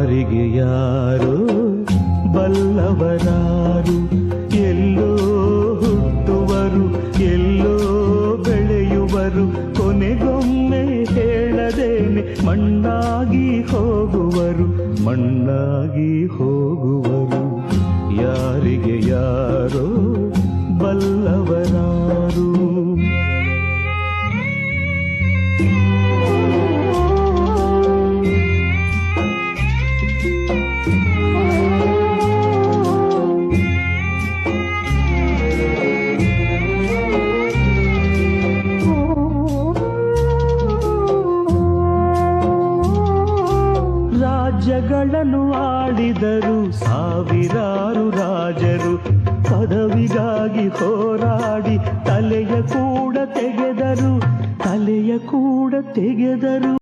ಯಾರಿಗೆ ಯಾರೋ ಬಲ್ಲವರಾರು, ಎಲ್ಲೋ ಹುಟ್ಟುವರು ಎಲ್ಲೋ ಬೆಳೆಯುವರು, ಕೊನೆಗೊಮ್ಮೆ ಹೇಳದೇನೆ ಮಣ್ಣಾಗಿ ಹೋಗುವರು, ಮಣ್ಣಾಗಿ ಹೋಗುವರು. ಯಾರಿಗೆ ಯಾರೋ ಬಲ್ಲವರಾರು. ರಾಜ್ಯಗಳನ್ನು ಆಳಿದರು ಸಾವಿರಾರು ರಾಜರು, ಪದವಿಗಾಗಿ ಹೋರಾಡಿ ತಲೆಯ ಕೂಡ ತೆಗೆದರು, ತಲೆಯ ಕೂಡ ತೆಗೆದರು.